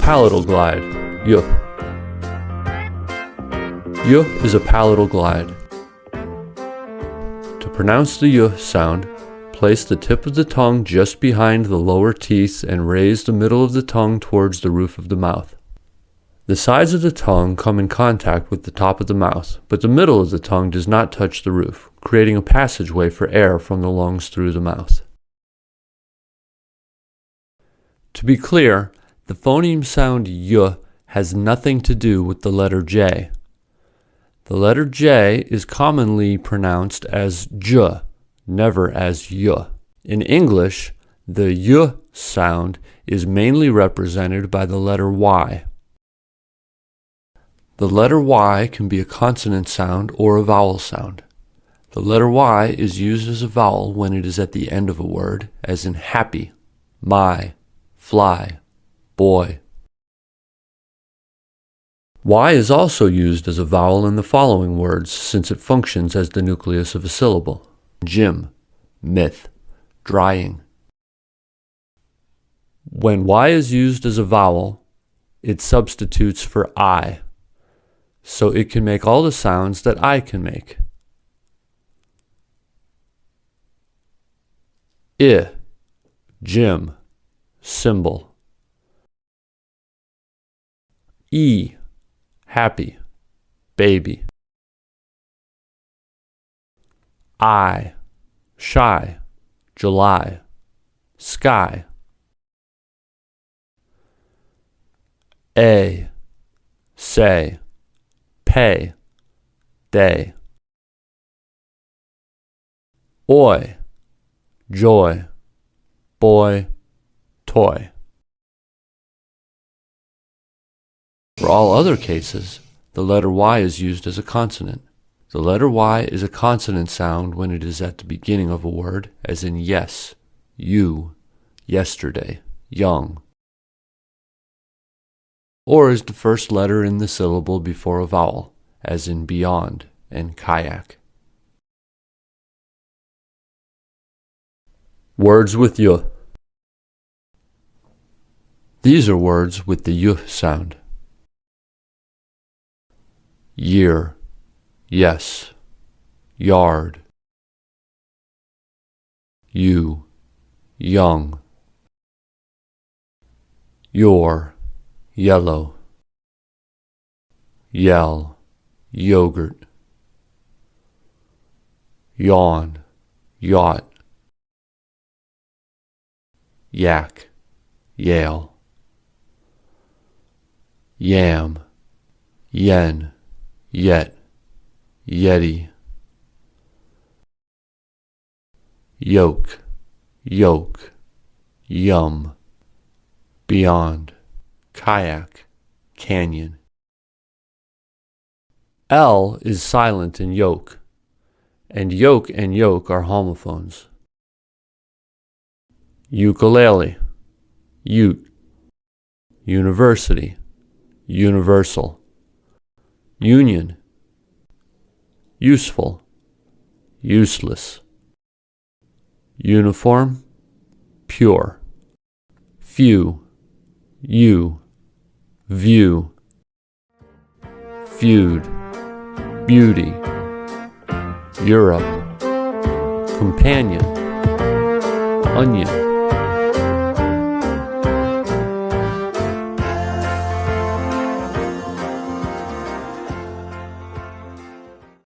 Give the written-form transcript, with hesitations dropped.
Palatal glide, y. Y is a palatal glide. To pronounce the y sound, place the tip of the tongue just behind the lower teeth and raise the middle of the tongue towards the roof of the mouth. The sides of the tongue come in contact with the top of the mouth, but the middle of the tongue does not touch the roof, creating a passageway for air from the lungs through the mouth. To be clear, the phoneme sound y has nothing to do with the letter J. The letter J is commonly pronounced as j, never as y. In English, the y sound is mainly represented by the letter Y. The letter Y can be a consonant sound or a vowel sound. The letter Y is used as a vowel when it is at the end of a word, as in happy, my, fly, boy. Y is also used as a vowel in the following words since it functions as the nucleus of a syllable. Gym, myth, drying. When Y is used as a vowel, it substitutes for I, so it can make all the sounds that I can make. I, gym, symbol. E, happy, baby. I, shy, July, sky. A, say, pay, day. Oi, joy, boy, toy. For all other cases, the letter Y is used as a consonant. The letter Y is a consonant sound when it is at the beginning of a word, as in yes, you, yesterday, young, or is the first letter in the syllable before a vowel, as in beyond and kayak. Words with y. These are words with the y sound. Year, yes, yard. You, young. Your, yellow. Yell, yogurt. Yawn, yacht. Yak, Yale. Yam, yen, yet, yeti. Yoke, yoke, yum. Beyond, kayak, canyon. L is silent in yoke, and yoke are homophones. Ukulele, ute. University, universal. Union, useful, useless. Uniform, pure. Few, you, view. Feud, beauty. Europe, companion. Onion,